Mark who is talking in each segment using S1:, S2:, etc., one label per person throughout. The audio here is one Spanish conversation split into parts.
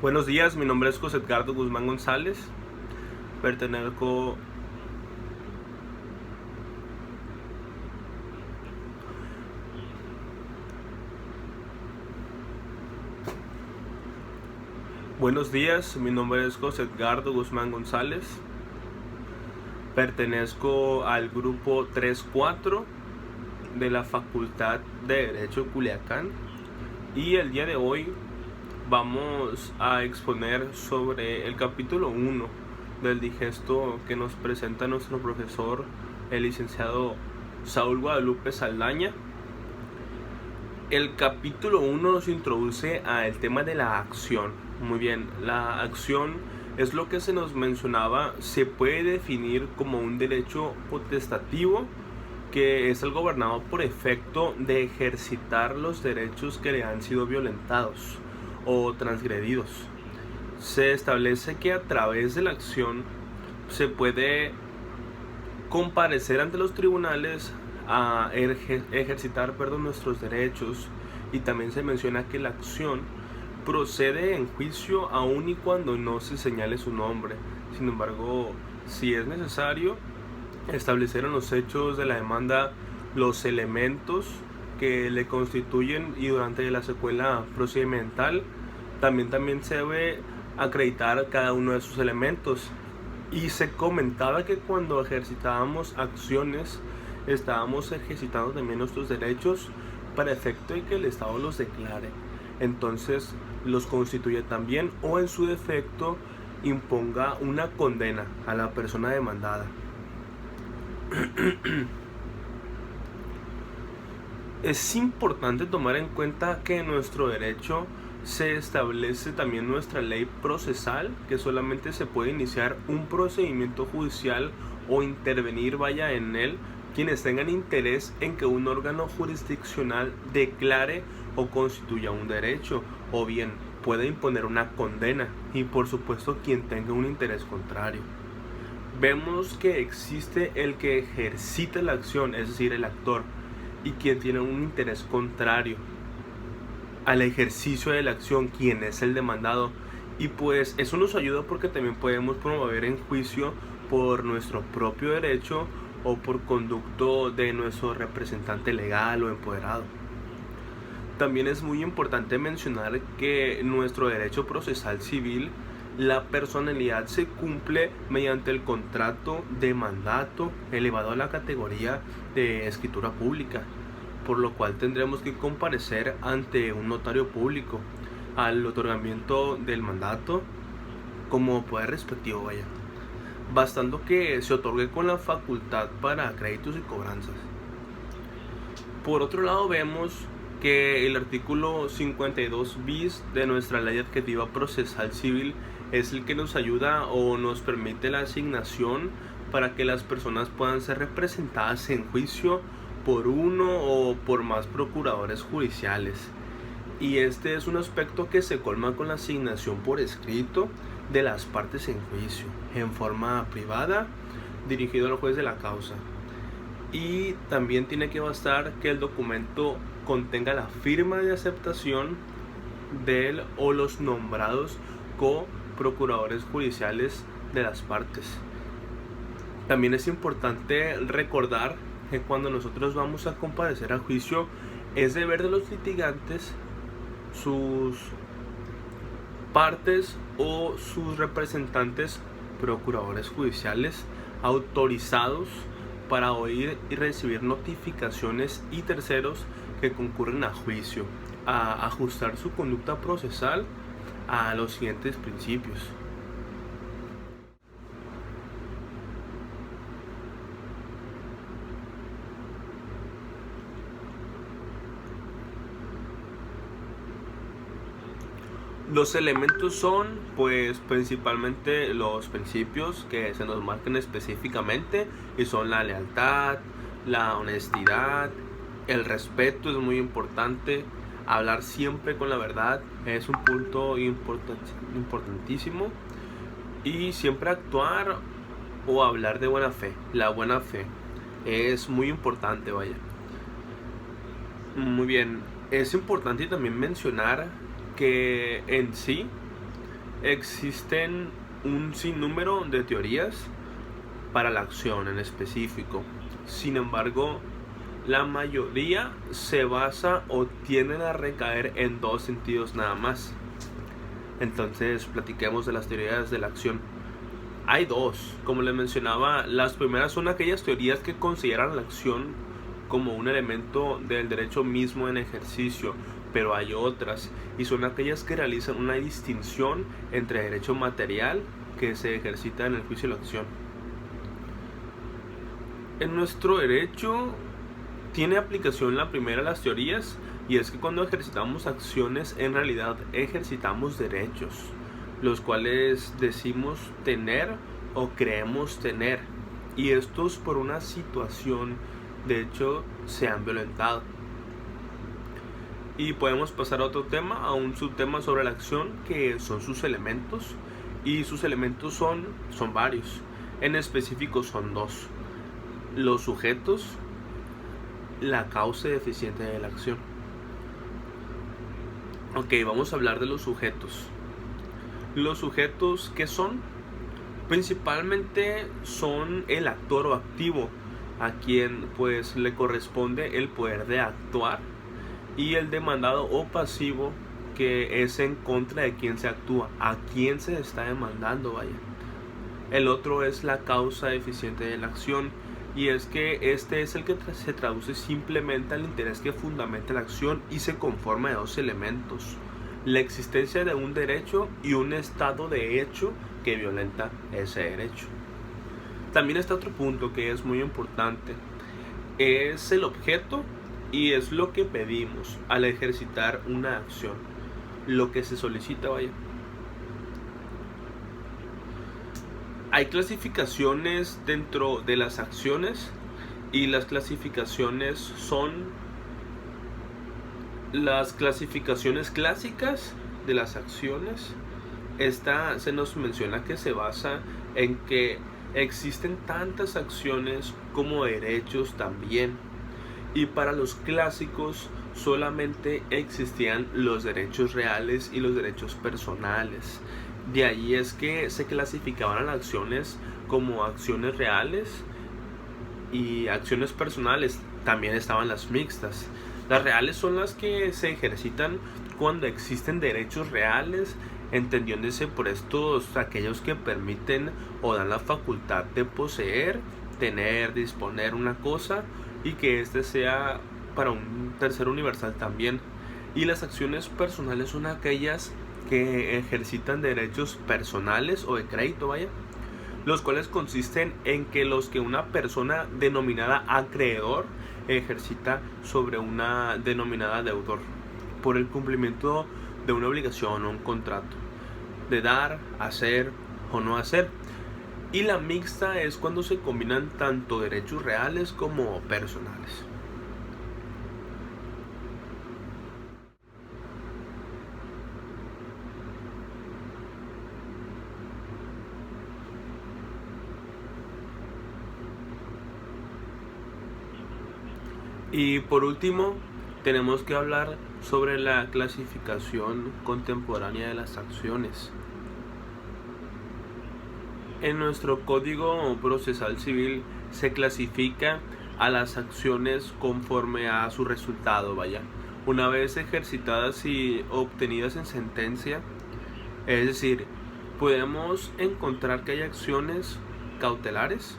S1: Buenos días, mi nombre es José Edgardo Guzmán González. Pertenezco. Buenos días, mi nombre es José Edgardo Guzmán González. Pertenezco al grupo 3-4 de la Facultad de Derecho Culiacán. Y el día de hoy vamos a exponer sobre el capítulo 1 del digesto que nos presenta nuestro profesor, el licenciado Saúl Guadalupe Saldaña. El capítulo 1 nos introduce al tema de la acción. Muy bien, la acción es lo que se nos mencionaba, se puede definir como un derecho potestativo que es el gobernado por efecto de ejercitar los derechos que le han sido violentados o transgredidos. Se establece que a través de la acción se puede comparecer ante los tribunales a ejercitar nuestros derechos, y también se menciona que la acción procede en juicio aun y cuando no se señale su nombre. Sin embargo, si es necesario establecer en los hechos de la demanda los elementos que le constituyen, y durante la secuela procedimental también se debe acreditar cada uno de esos elementos. Y se comentaba que cuando ejercitábamos acciones estábamos ejercitando también nuestros derechos para efecto de que el Estado los declare. Entonces los constituye también, o en su defecto imponga una condena a la persona demandada. Es importante tomar en cuenta que en nuestro derecho se establece también nuestra ley procesal, que solamente se puede iniciar un procedimiento judicial o intervenir en él quienes tengan interés en que un órgano jurisdiccional declare o constituya un derecho, o bien puede imponer una condena, y por supuesto quien tenga un interés contrario. Vemos que existe el que ejercita la acción, es decir, el actor, y quien tiene un interés contrario al ejercicio de la acción, quien es el demandado. Y pues eso nos ayuda porque también podemos promover en juicio por nuestro propio derecho o por conducto de nuestro representante legal o empoderado. También es muy importante mencionar que en nuestro derecho procesal civil la personalidad se cumple mediante el contrato de mandato elevado a la categoría de escritura pública, por lo cual tendremos que comparecer ante un notario público al otorgamiento del mandato como poder respectivo, bastando que se otorgue con la facultad para créditos y cobranzas. Por otro lado, vemos que el artículo 52 bis de nuestra ley adjetiva procesal civil es el que nos ayuda o nos permite la asignación para que las personas puedan ser representadas en juicio por uno o por más procuradores judiciales. Y este es un aspecto que se colma con la asignación por escrito de las partes en juicio, en forma privada, dirigido al juez de la causa. Y también tiene que bastar que el documento contenga la firma de aceptación del o los nombrados coprocuradores judiciales de las partes. También es importante recordar que cuando nosotros vamos a comparecer a juicio, es deber de los litigantes, sus partes o sus representantes procuradores judiciales autorizados para oír y recibir notificaciones, y terceros que concurren a juicio, a ajustar su conducta procesal a los siguientes principios. Los elementos son, pues, principalmente los principios que se nos marcan específicamente, y son la lealtad, la honestidad, el respeto es muy importante, hablar siempre con la verdad es un punto importantísimo, y siempre actuar o hablar de buena fe. La buena fe es muy importante, Muy bien, es importante también mencionar que en sí Existen un sinnúmero de teorías para la acción en específico. Sin embargo, la mayoría se basa o tienden a recaer en dos sentidos nada más. Entonces, platiquemos de las teorías de la acción. Hay dos, como les mencionaba. Las primeras son aquellas teorías que consideran la acción como un elemento del derecho mismo en ejercicio, pero hay otras, y son aquellas que realizan una distinción entre derecho material que se ejercita en el juicio y la acción. En nuestro derecho tiene aplicación la primera de las teorías, y es que cuando ejercitamos acciones en realidad ejercitamos derechos, los cuales decimos tener o creemos tener, y estos por una situación de hecho se han violentado. Y podemos pasar a otro tema, a un subtema sobre la acción, que son sus elementos, y sus elementos son varios. En específico son dos: los sujetos, la causa deficiente de la acción. Ok, vamos a hablar de los sujetos. Los sujetos, ¿qué son? Principalmente son el actor o activo, a quien pues le corresponde el poder de actuar, y el demandado o pasivo, que es en contra de quien se actúa, a quien se está demandando, vaya. El otro es la causa deficiente de la acción, y es que este es el que se traduce simplemente al interés que fundamenta la acción y se conforma de dos elementos: la existencia de un derecho y un estado de hecho que violenta ese derecho. También está otro punto que es muy importante: es el objeto y es lo que pedimos al ejercitar una acción, lo que se solicita, vaya. Hay clasificaciones dentro de las acciones, y las clasificaciones son las clasificaciones clásicas de las acciones. Esta se nos menciona que se basa en que existen tantas acciones como derechos también, y para los clásicos solamente existían los derechos reales y los derechos personales. De ahí es que se clasificaban las acciones como acciones reales y acciones personales. También estaban las mixtas. Las reales son las que se ejercitan cuando existen derechos reales, entendiéndose por estos aquellos que permiten o dan la facultad de poseer, tener, disponer una cosa, y que este sea para un tercero universal también. Y las acciones personales son aquellas que ejercitan derechos personales o de crédito, vaya, los cuales consisten en que los que una persona denominada acreedor ejercita sobre una denominada deudor por el cumplimiento de una obligación o un contrato de dar, hacer o no hacer. Y la mixta es cuando se combinan tanto derechos reales como personales. Y por último, tenemos que hablar sobre la clasificación contemporánea de las acciones. En nuestro Código Procesal Civil se clasifica a las acciones conforme a su resultado, vaya. Una vez ejercitadas y obtenidas en sentencia, es decir, podemos encontrar que hay acciones cautelares,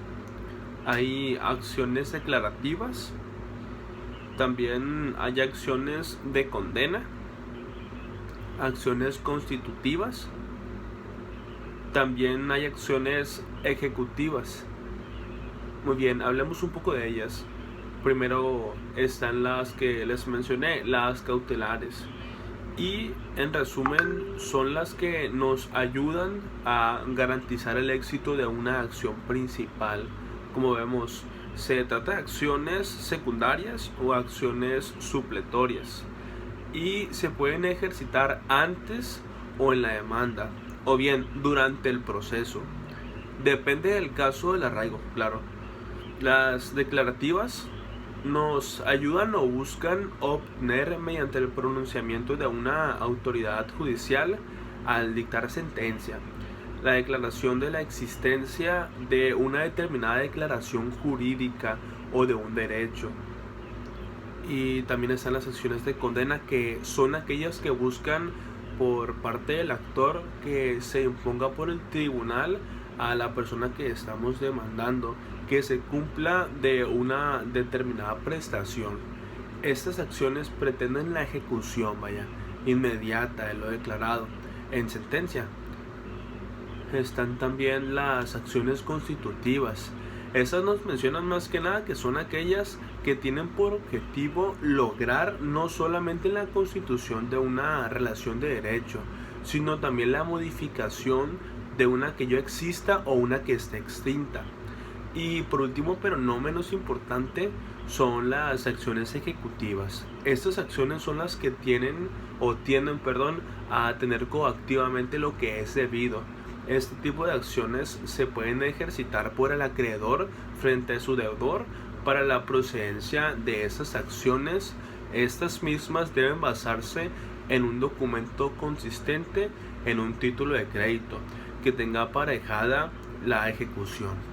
S1: hay acciones declarativas, también hay acciones de condena, acciones constitutivas, también hay acciones ejecutivas. Muy bien, hablemos un poco de ellas. Primero están las que les mencioné, las cautelares. Y en resumen son las que nos ayudan a garantizar el éxito de una acción principal. Como vemos, se trata de acciones secundarias o acciones supletorias, y se pueden ejercitar antes o en la demanda, o bien durante el proceso. Depende del caso del arraigo, claro. Las declarativas nos ayudan o buscan obtener, mediante el pronunciamiento de una autoridad judicial, al dictar sentencia. La declaración de la existencia de una determinada declaración jurídica o de un derecho. Y también están las acciones de condena, que son aquellas que buscan por parte del actor que se imponga por el tribunal a la persona que estamos demandando que se cumpla de una determinada prestación. Estas acciones pretenden la ejecución, inmediata de lo declarado en sentencia. Están también las acciones constitutivas. Estas nos mencionan más que nada que son aquellas que tienen por objetivo lograr no solamente la constitución de una relación de derecho, sino también la modificación de una que ya exista o una que esté extinta. Y por último, pero no menos importante, son las acciones ejecutivas. Estas acciones son las que tienden a tener coactivamente lo que es debido. Este tipo de acciones se pueden ejercitar por el acreedor frente a su deudor. Para la procedencia de estas acciones, estas mismas deben basarse en un documento consistente, en un título de crédito que tenga aparejada la ejecución.